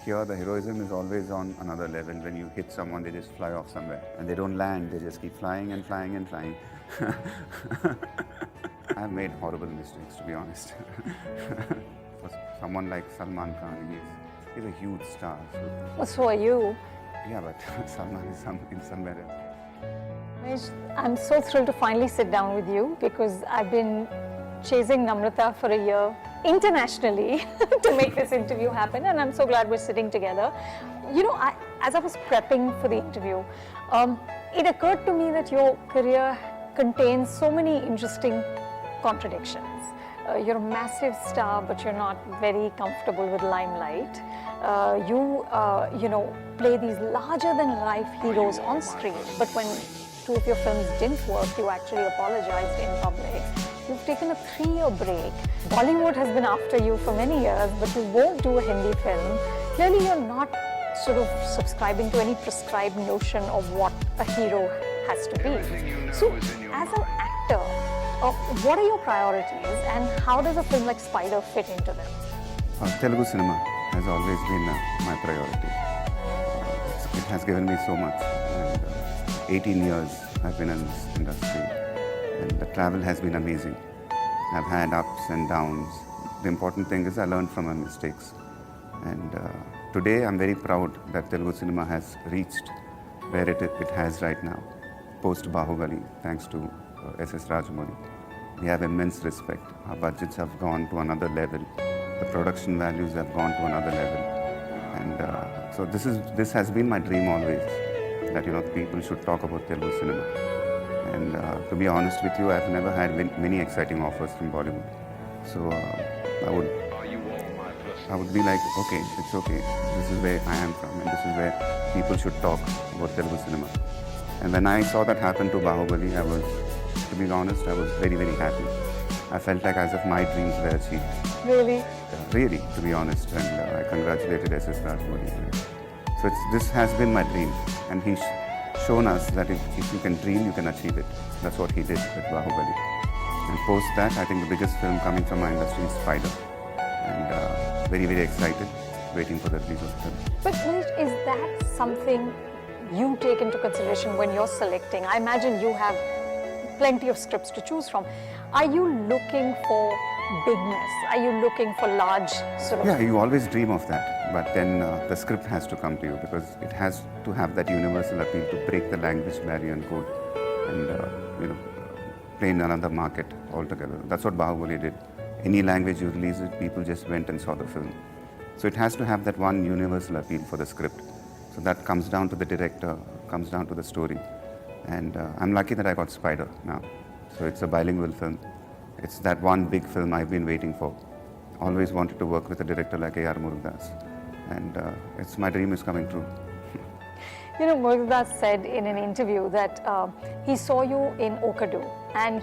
Here, the heroism is always on another level. When you hit someone, they just fly off somewhere. And they don't land, they just keep flying and flying and flying. I've made horrible mistakes, to be honest. For someone like Salman Khan, he's a huge star. So are you. Yeah, but Salman is in somewhere else. Mahesh, I'm so thrilled to finally sit down with you because I've been chasing Namrata for a year internationally to make this interview happen, and I'm so glad we're sitting together. You know, as I was prepping for the interview, it occurred to me that your career contains so many interesting contradictions. You're a massive star, but you're not very comfortable with limelight. You play these larger-than-life heroes on screen, but when two of your films didn't work, you actually apologized in public. You've taken a 3-year break. Bollywood has been after you for many years, but you won't do a Hindi film. Clearly, you're not sort of subscribing to any prescribed notion of what a hero has to be. So, as an actor, what are your priorities and how does a film like Spider fit into them? Telugu cinema has always been my priority. It has given me so much. And, 18 years I've been in this industry and the travel has been amazing. I've had ups and downs. The important thing is I learned from my mistakes. And today I'm very proud that Telugu cinema has reached where it has right now. Post Bahubali, thanks to S.S. Rajamouli. We have immense respect. Our budgets have gone to another level. The production values have gone to another level. And so this has been my dream always, that people should talk about Telugu cinema. And to be honest with you, I've never had many exciting offers from Bollywood. So I would be like, okay, it's okay. This is where I am from, and this is where people should talk about Telugu cinema. And when I saw that happen to Bahubali, to be honest, I was very, very happy. I felt like as if my dreams were achieved. Really? Really, to be honest. And I congratulated S.S. Rajamouli. So this has been my dream. And he's shown us that if you can dream, you can achieve it. That's what he did with Bahubali. And post that, I think the biggest film coming from our industry is Spider. And very, very excited, waiting for the release of the film. But Mahesh, is that something you take into consideration when you're selecting? I imagine you have plenty of scripts to choose from. Are you looking for bigness? Are you looking for large sort of... Yeah, you always dream of that. But then the script has to come to you because it has to have that universal appeal to break the language barrier and code and play in another market altogether. That's what Bahubali did. Any language you release it, people just went and saw the film. So it has to have that one universal appeal for the script. So that comes down to the director, comes down to the story. And I'm lucky that I got Spider now. So it's a bilingual film. It's that one big film I've been waiting for. Always wanted to work with a director like A.R. Murugadoss. And my dream is coming true. You know, Murugadoss said in an interview that he saw you in Okadu, and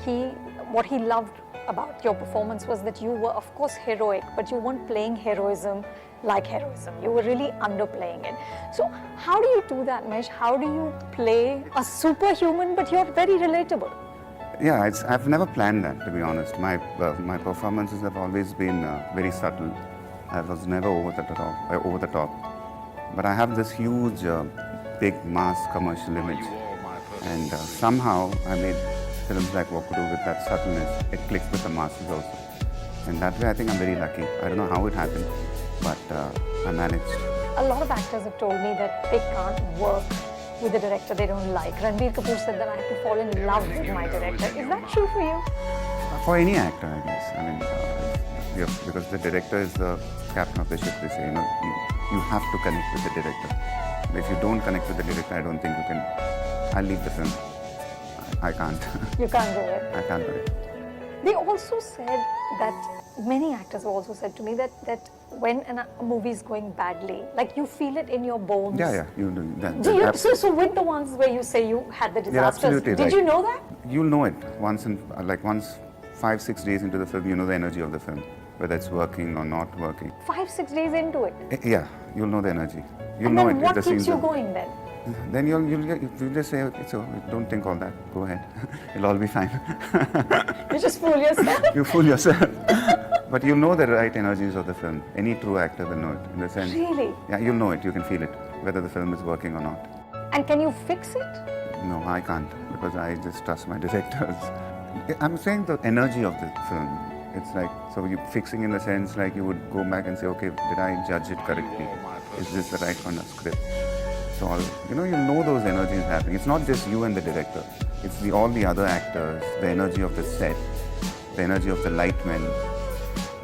what he loved about your performance was that you were, of course, heroic, but you weren't playing heroism like heroism. You were really underplaying it. So how do you do that, Mahesh? How do you play a superhuman, but you're very relatable? Yeah, I've never planned that, to be honest. My performances have always been very subtle. I was never over the top. But I have this huge, big mass commercial image. And somehow I made films like Okadu with that subtleness. It clicked with the masses also. And that way I think I'm very lucky. I don't know how it happened, but I managed. A lot of actors have told me that they can't work with a director they don't like. Ranbir Kapoor said that I have to fall in love with my director. Is that true for you? For any actor, I guess. I mean, because the director is the captain of the ship, they say, you have to connect with the director. If you don't connect with the director, I don't think you can. I'll leave the film. I can't. You can't do it. I can't do it. They also said that, many actors have also said to me that when a movie is going badly, like you feel it in your bones. Yeah, you do that. So with the ones where you say you had the disasters, you're absolutely did right. you know that? You'll know it once 5-6 days into the film, you know the energy of the film, whether it's working or not working. 5-6 days into it? Yeah, you'll know the energy. You'll and know then it. what keeps you going then? Then you'll just say, okay, so don't think all that, go ahead. It'll all be fine. You just fool yourself. You fool yourself. But you'll know the right energies of the film. Any true actor will know it, in the sense. Really? Yeah, you'll know it. You can feel it, whether the film is working or not. And can you fix it? No, I can't, because I just trust my directors. I'm saying the energy of the film. It's like, so you fixing in the sense like you would go back and say, okay, did I judge it correctly? Is this the right kind of script? So all, you know those energies happening. It's not just you and the director. It's all the other actors, the energy of the set, the energy of the lightmen,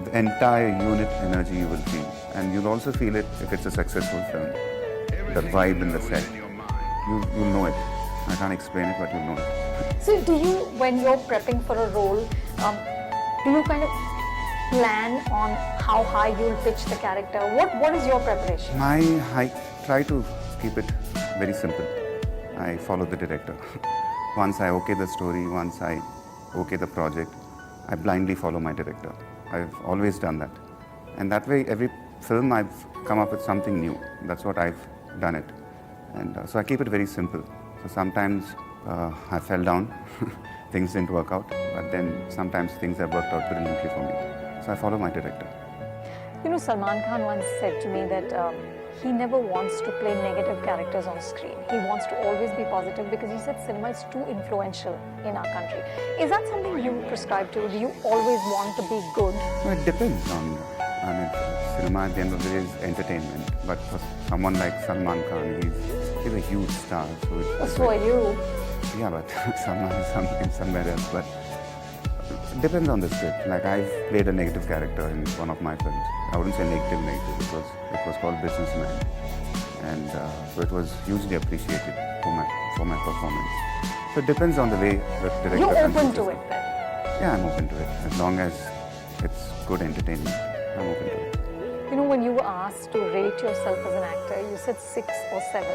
the entire unit energy you will feel. And you'll also feel it if it's a successful film. The vibe in the set. You'll know it. I can't explain it, but you'll know it. So do you, when you're prepping for a role, do you kind of plan on how high you'll pitch the character? What is your preparation? I try to keep it very simple. I follow the director. Once I okay the story, once I okay the project, I blindly follow my director. I've always done that. And that way, every film I've come up with something new. That's what I've done it. And so I keep it very simple. So sometimes I fell down, things didn't work out, but then sometimes things have worked out brilliantly for me. So I follow my director. You know, Salman Khan once said to me that he never wants to play negative characters on screen. He wants to always be positive because he said cinema is too influential in our country. Is that something you prescribe to? Do you always want to be good? Well, it depends on, cinema at the end of the day is entertainment. But for someone like Salman Khan, he's a huge star. So are you. Yeah, but Salman is somewhere else. But it depends on the script. Like I've played a negative character in one of my films. I wouldn't say negative. It was called Businessman, and so it was hugely appreciated for my performance. So it depends on the way the director. You're open to it then? Yeah, I'm open to it. As long as it's good entertainment, I'm open to it. You know, when you were asked to rate yourself as an actor, you said 6 or 7.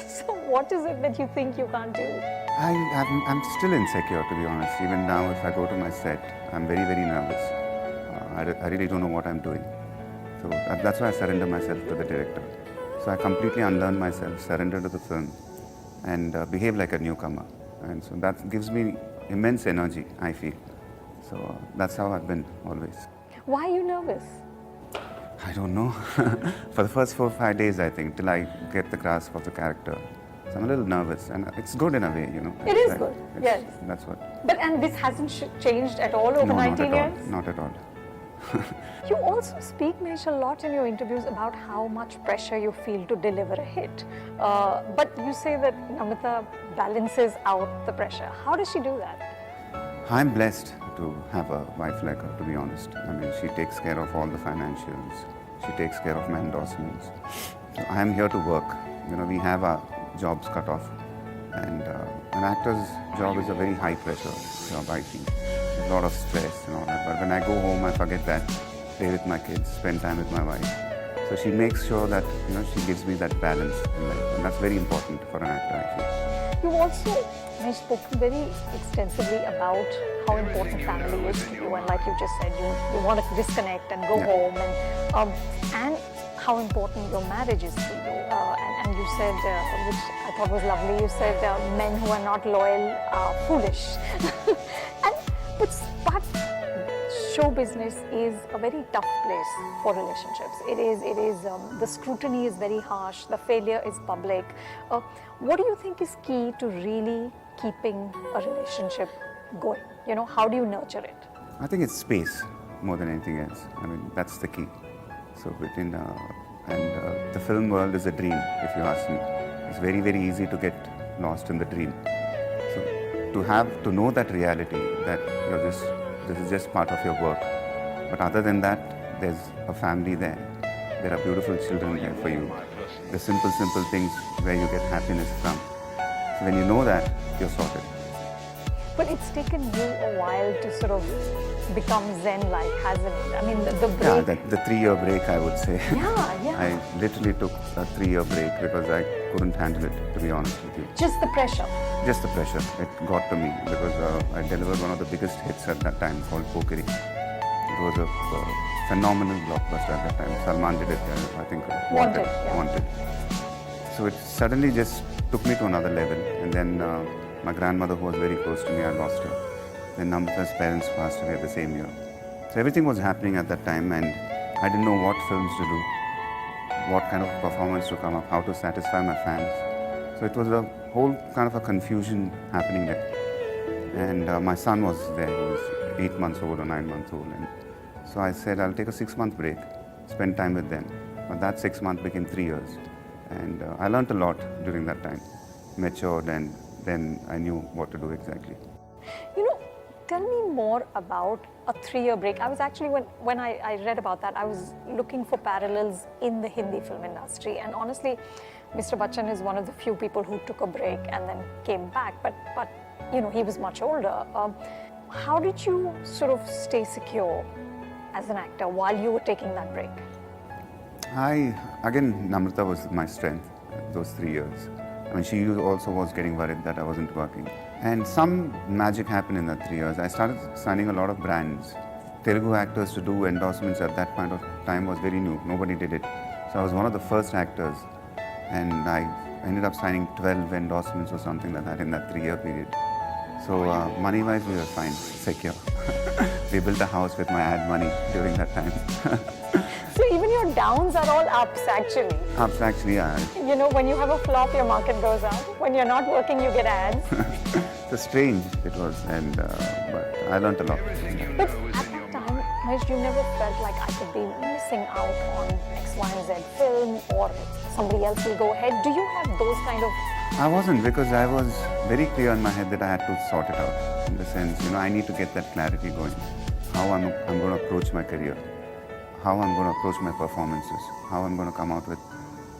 So what is it that you think you can't do? I'm still insecure, to be honest. Even now, if I go to my set, I'm very, very nervous. I really don't know what I'm doing. So that's why I surrender myself to the director. So I completely unlearn myself, surrender to the film, and behave like a newcomer. And so that gives me immense energy, I feel. So that's how I've been always. Why are you nervous? I don't know. For the first 4 or 5 days, I think, till I get the grasp of the character. So I'm a little nervous, and it's good in a way, you know. It is good, yes. That's what. But and this hasn't changed at all over 19 years? Not at all. You also speak, Mahesh, a lot in your interviews about how much pressure you feel to deliver a hit. But you say that Namrata balances out the pressure. How does she do that? I'm blessed to have a wife like her, to be honest. I mean, she takes care of all the financials. She takes care of my endorsements. So I am here to work. You know, we have our jobs cut off. And an actor's job is a very high pressure job, I feel. There's a lot of stress and all that. But when I go home, I forget that. Play with my kids, spend time with my wife. So she makes sure that, you know, she gives me that balance in life. And that's very important for an actor, I feel. You've also, Mahesh, spoken very extensively about how important family is to you. And like you just said, you want to disconnect and go home. And how important your marriage is to you. And you said, which I thought was lovely, you said men who are not loyal are foolish. But show business is a very tough place for relationships. It is the scrutiny is very harsh, the failure is public. What do you think is key to really keeping a relationship going? You know, how do you nurture it? I think it's space more than anything else. I mean, that's the key. So between, the film world is a dream, if you ask me. It's very, very easy to get lost in the dream. So to know that reality, that this is just part of your work. But other than that, there's a family there. There are beautiful children there for you. The simple things where you get happiness from. So when you know that, you're sorted. But it's taken you a while to sort of become Zen-like, hasn't it? I mean, the break. Yeah, the 3-year break, I would say. Yeah. I literally took a 3-year break because I couldn't handle it, to be honest with you. Just the pressure? Just the pressure. It got to me because I delivered one of the biggest hits at that time called Pokeri. It was a phenomenal blockbuster at that time. Salman did it, I think. Wanted. So it suddenly just took me to another level. And then my grandmother, who was very close to me, I lost her. Then Namrata's parents passed away the same year. So everything was happening at that time, and I didn't know what films to do, what kind of performance to come up, how to satisfy my fans. So it was a whole kind of a confusion happening there. And my son was there, he was 8 months old or 9 months old. And so I said, I'll take a 6-month break, spend time with them. But that 6 months became 3 years. And I learned a lot during that time, matured, and then I knew what to do exactly. You know, tell me more about a 3-year break. I was actually, when I read about that, I was looking for parallels in the Hindi film industry. And honestly, Mr. Bachchan is one of the few people who took a break and then came back. But you know, he was much older. How did you sort of stay secure as an actor while you were taking that break? Again, Namrata was my strength those 3 years. I mean, she also was getting worried that I wasn't working. And some magic happened in that 3 years. I started signing a lot of brands. Telugu actors to do endorsements at that point of time was very new. Nobody did it. So I was one of the first actors. And I ended up signing 12 endorsements or something like that in that 3-year period. So money-wise, we were fine, secure. We built a house with my ad money during that time. So even your downs are all ups, actually. Ups, actually, yeah. You know, when you have a flop, your market goes up. When you're not working, you get ads. So strange it was, and but I learned a lot. But at that time, Mahesh, you never felt like I could be missing out on X, Y, and Z film, or somebody else will go ahead. Do you have those kind of... I wasn't, because I was very clear in my head that I had to sort it out. In the sense, you know, I need to get that clarity going. How I'm going to approach my career. How I'm going to approach my performances. How I'm going to come out with...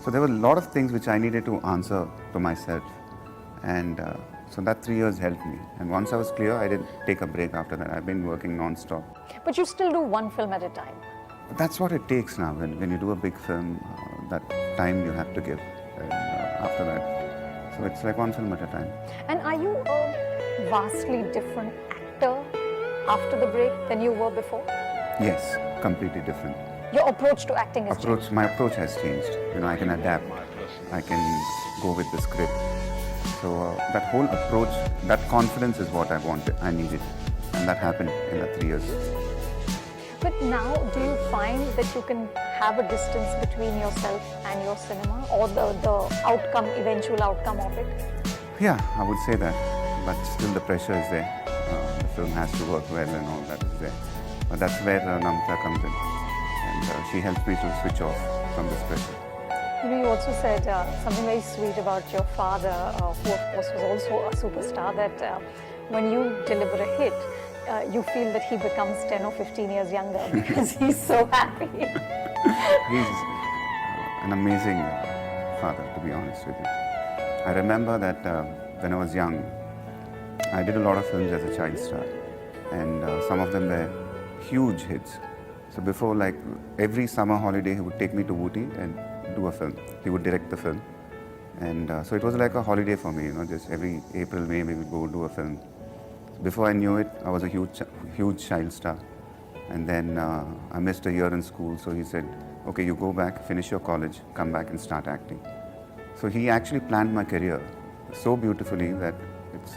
So there were a lot of things which I needed to answer to myself. And so that 3 years helped me. And once I was clear, I didn't take a break after that. I've been working non-stop. But you still do one film at a time. But that's what it takes now. When you do a big film, that time you have to give. And after that. So it's like one film at a time. And are you a vastly different actor after the break than you were before? Yes, completely different. Your approach to acting has changed? My approach has changed. You know, I can adapt. I can go with the script. So that whole approach, that confidence is what I wanted, I needed. And that happened in the 3 years. But now, do you find that you can have a distance between yourself and your cinema, or the outcome, eventual outcome of it? Yeah, I would say that. But still the pressure is there. The film has to work well and all that is there. But that's where Namrata comes in. And she helps me to switch off from this pressure. You know, you also said something very sweet about your father, who of course was also a superstar, that when you deliver a hit, you feel that he becomes 10 or 15 years younger because he's so happy. He's an amazing father, to be honest with you. I remember that when I was young, I did a lot of films as a child star, and some of them were huge hits. So before, like every summer holiday, he would take me to Ooty and do a film. He would direct the film, and so it was like a holiday for me. You know, just every April, May, we would go do a film. Before I knew it, I was a huge child star. And then I missed a year in school, so he said, okay, you go back, finish your college, come back and start acting. So he actually planned my career so beautifully that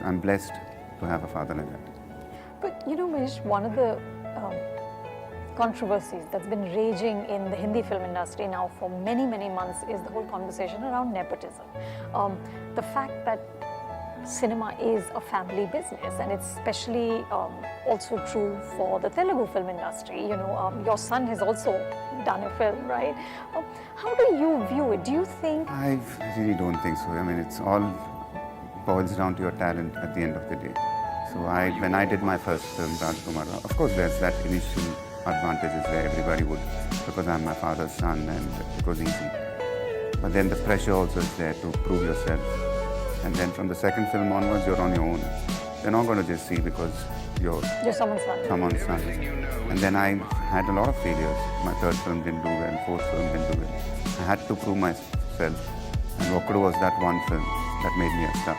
I'm blessed to have a father like that. But you know, Mahesh, one of the controversies that's been raging in the Hindi film industry now for many, many months is the whole conversation around nepotism. The fact that cinema is a family business, and it's especially also true for the Telugu film industry. You know, your son has also done a film, right? How do you view it? Do you think... I really don't think so. I mean, it's all boils down to your talent at the end of the day. So when I did my first film, Rajkumar, of course there's that initial advantages where everybody would, because I'm my father's son and it was easy. But then the pressure also is there to prove yourself. And then from the second film onwards, you're on your own. They're not going to just see because you're someone's son. Someone's son. And then I had a lot of failures. My third film didn't do well, fourth film didn't do well. I had to prove myself. And Okudu was that one film that made me a star.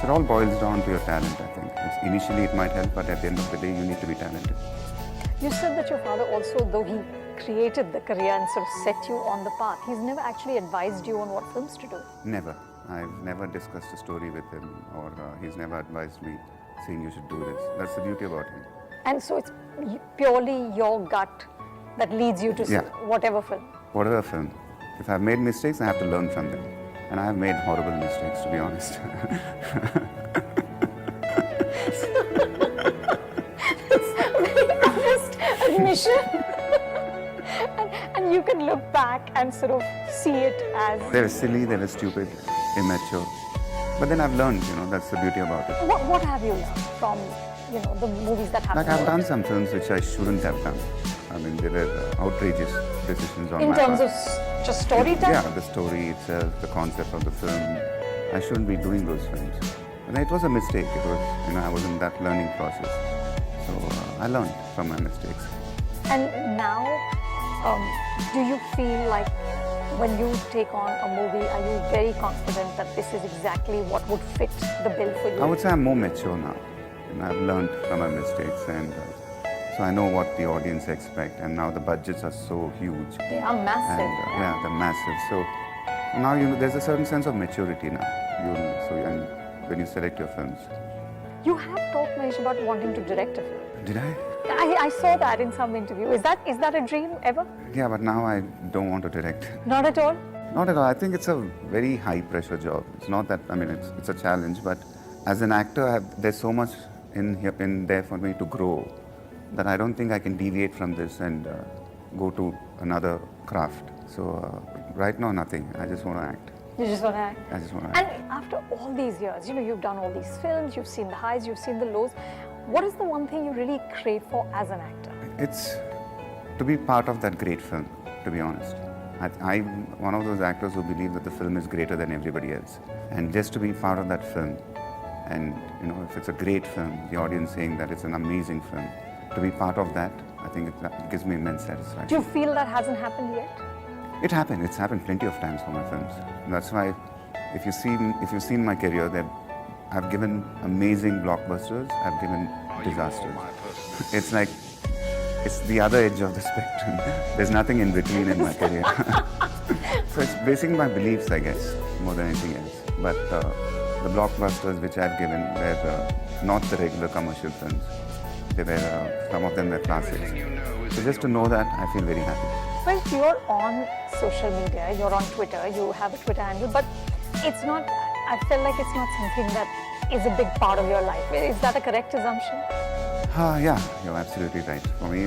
So it all boils down to your talent, I think. Initially it might help, but at the end of the day, you need to be talented. You said that your father also, though he created the career and sort of set you on the path, he's never actually advised you on what films to do. Never. I've never discussed a story with him, or he's never advised me saying you should do this. That's the beauty about him. And so it's purely your gut that leads you to Yeah. whatever film. Whatever film. If I've made mistakes, I have to learn from them. And I have made horrible mistakes, to be honest. Honest admission. and you can look back and sort of see it as. They were silly, they were stupid, immature. But then I've learned, that's the beauty about it. What have you learned from, the movies that have Like been I've done worked? some films which I shouldn't have done. I mean, they were outrageous decisions on In my terms part. of just storytelling? Yeah, the story itself, the concept of the film. I shouldn't be doing those films. And it was a mistake. It was, I was in that learning process. So I learned from my mistakes. And now, do you feel like when you take on a movie, are you very confident that this is exactly what would fit the bill for you? I would say I'm more mature now. I've learned from my mistakes, and so I know what the audience expect. And now the budgets are so huge. They are massive. And, yeah, they're massive. So now there's a certain sense of maturity now. And when you select your films. You have talked, Mahesh, about wanting to direct a film. Did I? I saw that in some interview. Is that a dream ever? Yeah, but now I don't want to direct. Not at all? Not at all. I think it's a very high pressure job. It's not that, it's a challenge, but as an actor, there's so much in there for me to grow that I don't think I can deviate from this and go to another craft. So right now, nothing. I just want to act. You just want to act? I just want to act. And after all these years, you've done all these films, you've seen the highs, you've seen the lows. What is the one thing you really crave for as an actor? It's to be part of that great film, to be honest. I'm one of those actors who believe that the film is greater than everybody else. And just to be part of that film, and if it's a great film, the audience saying that it's an amazing film, to be part of that, I think it gives me immense satisfaction. Do you feel that hasn't happened yet? It happened. It's happened plenty of times for my films. That's why, if you've seen my career, I've given amazing blockbusters. I've given disasters. It's like it's the other edge of the spectrum. There's nothing in between in my career. So it's basing my beliefs, I guess, more than anything else. But the blockbusters which I've given were not the regular commercial films. They were some of them were classics. So just to know that, I feel very happy. Well, you're on social media, you're on Twitter, you have a Twitter handle, but it's not, I feel like it's not something that is a big part of your life. Is that a correct assumption? Yeah, you're absolutely right. For me,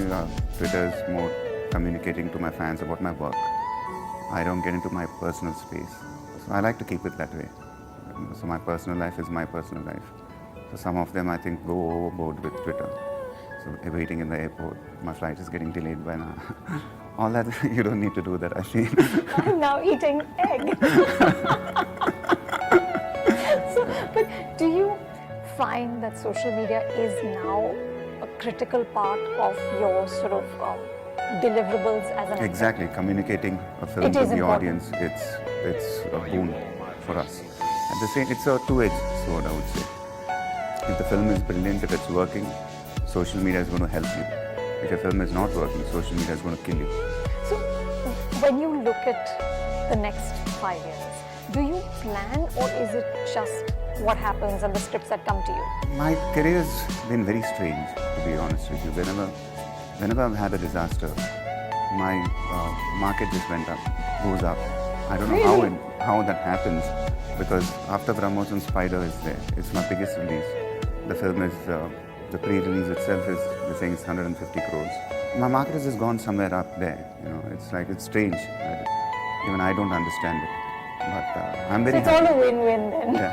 Twitter is more communicating to my fans about my work. I don't get into my personal space. So I like to keep it that way. So my personal life is my personal life. So some of them, I think, go overboard with Twitter. So waiting in the airport, my flight is getting delayed by now. All that, you don't need to do that, I feel. I'm now eating egg. But do you find that social media is now a critical part of your sort of deliverables as an actor? Exactly, communicating a film It to is the important. audience, it's a boon for us. At the same, it's a two-edged sword, I would say. If the film is brilliant, if it's working, social media is going to help you. If your film is not working, social media is going to kill you. So, when you look at the next 5 years, do you plan, or is it just what happens and the scripts that come to you? My career has been very strange, to be honest with you. Whenever I've had a disaster, my market just went up, goes up. I don't know Really? how that happens, because after Brahmosam, Spider is there. It's my biggest release. The film is, the pre-release itself is, they're saying it's 150 crores. My market has just gone somewhere up there. It's like, it's strange. Even I don't understand it. But I'm very So it's happy. all a win-win then. Yeah.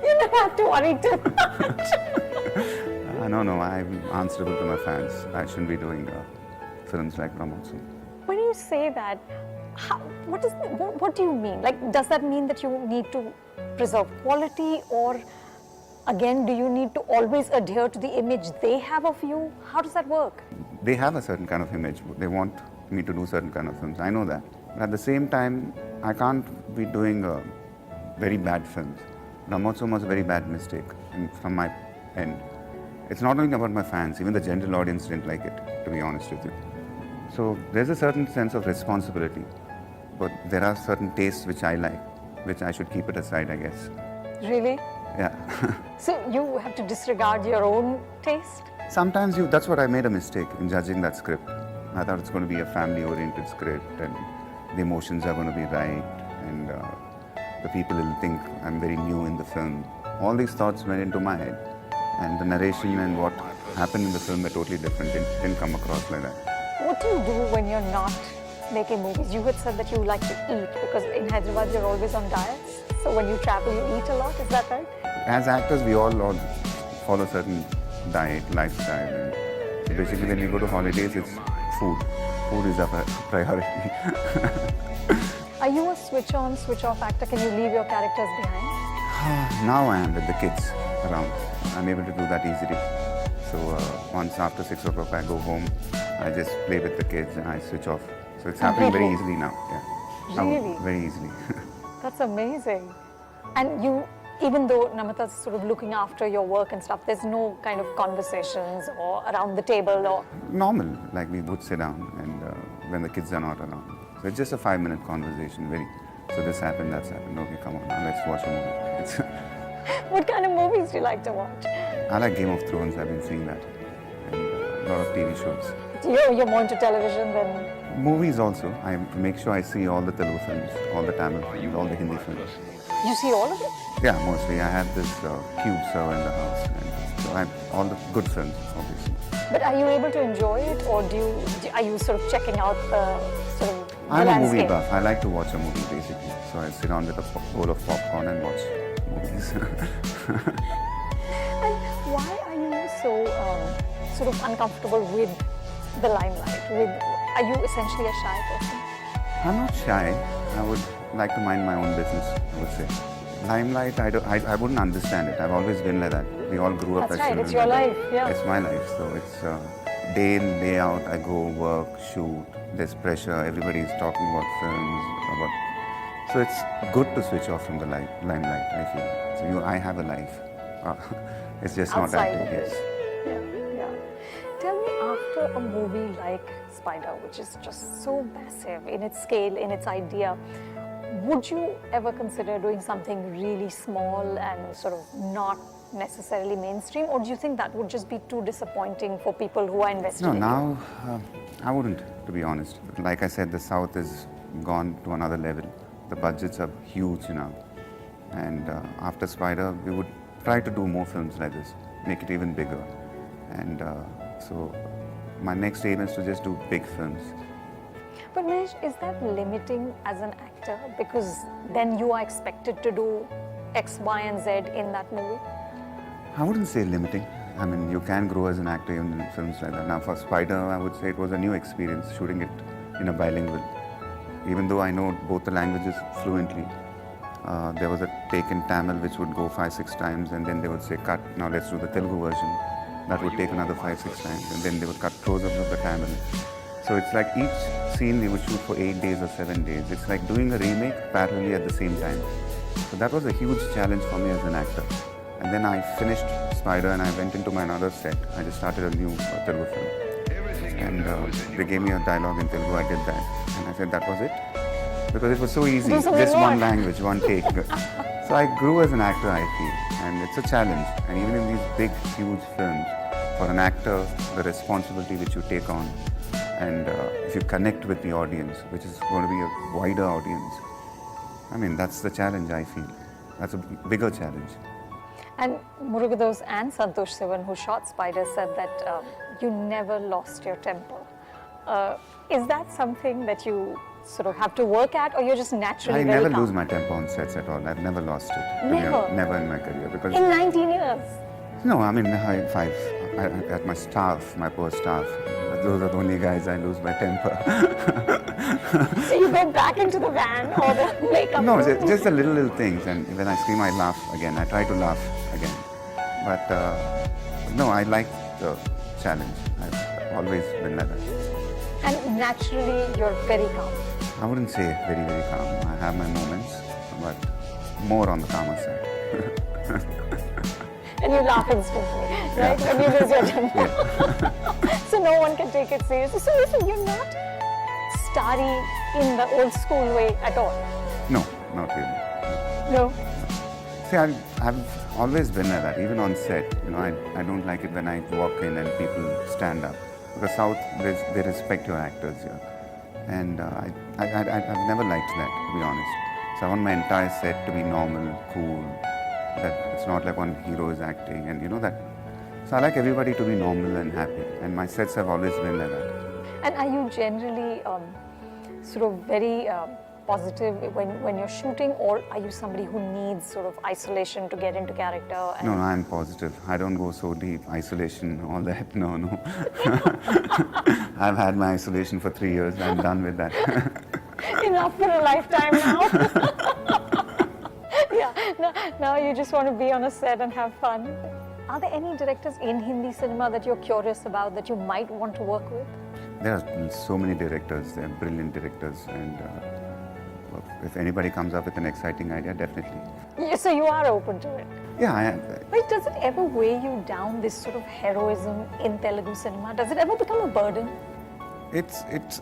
You don't have to worry too much. No, I'm answerable to my fans. I shouldn't be doing films like Brahmosam. When you say that, what do you mean? Like, does that mean that you need to preserve quality, or again, do you need to always adhere to the image they have of you? How does that work? They have a certain kind of image. They want me to do certain kind of films. I know that. But at the same time, I can't be doing very bad films. Brahmosam was a very bad mistake from my end. It's not only about my fans, even the general audience didn't like it, to be honest with you. So there's a certain sense of responsibility, but there are certain tastes which I like, which I should keep it aside, I guess. Really? Yeah. So you have to disregard your own taste? Sometimes that's what I made a mistake in judging that script. I thought it's going to be a family-oriented script and the emotions are going to be right and the people will think I'm very new in the film. All these thoughts went into my head and the narration and what happened in the film were totally different. It didn't come across like that. What do you do when you're not making movies? You had said that you like to eat because in Hyderabad you're always on diets. So when you travel, you eat a lot. Is that right? As actors, we all follow certain diet, lifestyle. And so basically, when we go to holidays, it's food. Food is our priority. Are you a switch on, switch off actor? Can you leave your characters behind? Now I am with the kids around. I'm able to do that easily. So once after 6 o'clock, I go home. I just play with the kids and I switch off. So it's happening very easily now. Yeah. Really? Now, very easily. That's amazing. And you, even though Namrata's sort of looking after your work and stuff, there's no kind of conversations or around the table or... Normal, like we would sit down and when the kids are not around. So it's just a 5-minute conversation. So this happened, that's happened. Okay, come on, now let's watch a movie. What kind of movies do you like to watch? I like Game of Thrones, I've been seeing that. And a lot of TV shows. You're more into television than... Movies also. I make sure I see all the Telugu films, all the Tamil films, all the Hindi films. You see all of it? Yeah, mostly. I have this cube server in the house. And so I have all the good films, obviously. But are you able to enjoy it or are you sort of checking out the sort of the I'm landscape? a movie buff. I like to watch a movie basically. So I sit down with a bowl of popcorn and watch movies. And why are you so sort of uncomfortable with the limelight? Are you essentially a shy person? I'm not shy. I would like to mind my own business, I would say. Limelight, I wouldn't understand it. I've always been like that. We all grew up That's as right, children. it's your like life, that. yeah. It's my life. So it's day in, day out. I go work, shoot. There's pressure. Everybody's talking about films. So it's good to switch off from the limelight, I feel. So I have a life. It's just Outside not of acting, it. yes. Yeah. Tell me, after a movie like Spider, which is just so massive in its scale, in its idea, would you ever consider doing something really small and sort of not necessarily mainstream, or do you think that would just be too disappointing for people who are invested No, in now I wouldn't, to be honest. Like I said, the South has gone to another level. The budgets are huge now. And after Spider, we would try to do more films like this, make it even bigger. And so my next aim is to just do big films. But Mahesh, is that limiting as an actor? Because then you are expected to do X, Y, and Z in that movie? I wouldn't say limiting. I mean, you can grow as an actor even in films like that. Now for Spider, I would say it was a new experience shooting it in a bilingual. Even though I know both the languages fluently, there was a take in Tamil which would go 5-6 times and then they would say cut, now let's do the Telugu version. That would take another 5-6 times and then they would cut close-ups of the Tamil. So it's like each scene we would shoot for 8 days or 7 days. It's like doing a remake parallelly at the same time. So that was a huge challenge for me as an actor. And then I finished Spider and I went into my another set. I just started a new Telugu film. And they gave me a dialogue in Telugu, I did that. And I said that was it. Because it was so easy, just one language, one take. So I grew as an actor, I feel. And it's a challenge. And even in these big, huge films, for an actor, the responsibility which you take on, and if you connect with the audience, which is going to be a wider audience, I mean, that's the challenge, I feel. That's a bigger challenge. And Murugadoss and Santosh Sivan, who shot Spider, said that you never lost your temper. Is that something that you sort of have to work at, or you're just naturally very never calm? lose my temper on sets at all. I've never lost it. Never? Never in my career. Because In 19 years? No, I mean, at my staff, my poor staff, those are the only guys I lose my temper. So you go back into the van or the makeup No, room? just the little things. And when I scream, I laugh again. I try to laugh again. But no, I like the challenge. I've always been like that. And naturally, you're very calm. I wouldn't say very, very calm. I have my moments, but more on the calmer side. And you laugh instantly, right? When you lose your temper. So no one can take it seriously. So listen, you're not starry in the old school way at all? No, not really. No. See, I've always been like that, even on set. You know, I don't like it when I walk in and people stand up. Because South, they respect your actors here. And I've never liked that, to be honest. So I want my entire set to be normal, cool, that it's not like one hero is acting and you know that. So I like everybody to be normal and happy. And my sets have always been like that. And are you generally sort of very positive when you're shooting, or are you somebody who needs sort of isolation to get into character? No, I'm positive. I don't go so deep. Isolation, all that. No. I've had my isolation for 3 years. I'm done with that. Enough for a lifetime now. Yeah, now you just want to be on a set and have fun. Are there any directors in Hindi cinema that you're curious about that you might want to work with? There are so many directors. They're brilliant directors. And if anybody comes up with an exciting idea, definitely. Yeah, so you are open to it? Yeah, I am. But does it ever weigh you down, this sort of heroism in Telugu cinema? Does it ever become a burden? It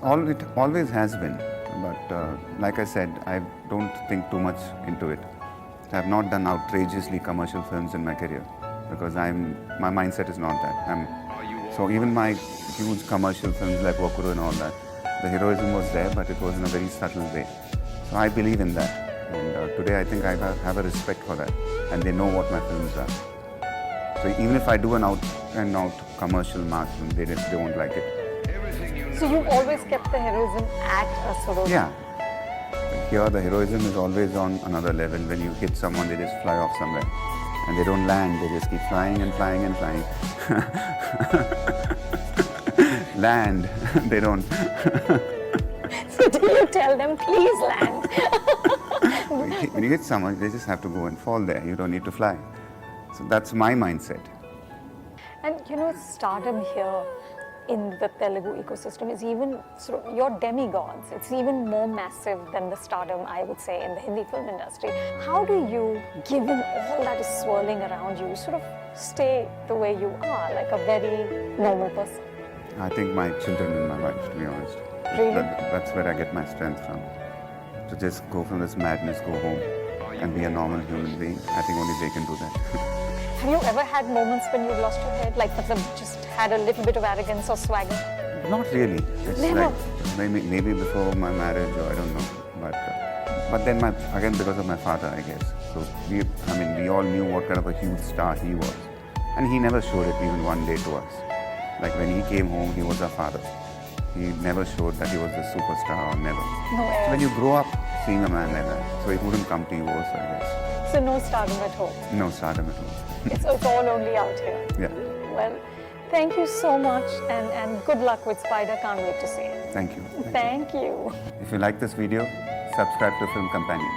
always has been. But like I said, I don't think too much into it. I have not done outrageously commercial films in my career because my mindset is not that. So even my huge commercial films like Wakuru and all that, the heroism was there, but it was in a very subtle way. So I believe in that. And today I think I have a respect for that. And they know what my films are. So even if I do an out and out commercial mass film, they won't like it. So you've always kept the heroism at a sort of... Yeah. Here the heroism is always on another level. When you hit someone, they just fly off somewhere. And they don't land, they just keep flying and flying and flying. Land, they don't. So do you tell them, please land? When you hit someone, they just have to go and fall there. You don't need to fly. So that's my mindset. And you know, stardom here in the Telugu ecosystem is even sort of your demigods. It's even more massive than the stardom, I would say, in the Hindi film industry. How do you, given all that is swirling around you, sort of stay the way you are, like a very normal person? I think my children and my wife, to be honest. Really? That's where I get my strength from. To just go from this madness, go home and be a normal human being. I think only they can do that. Have you ever had moments when you've lost your head, like just had a little bit of arrogance or swagger? Not really. It's Never. like maybe before my marriage, or I don't know. But then again because of my father, I guess. So we all knew what kind of a huge star he was, and he never showed it even one day to us. Like when he came home, he was our father. He never showed that he was a superstar or never. No So when you grow up seeing a man like that, so it wouldn't come to you also, I guess. So no stardom at home? No stardom at all. It's all only out here? Yeah. Well, thank you so much and good luck with Spider. Can't wait to see it. Thank you. Thank you. If you like this video, subscribe to Film Companion.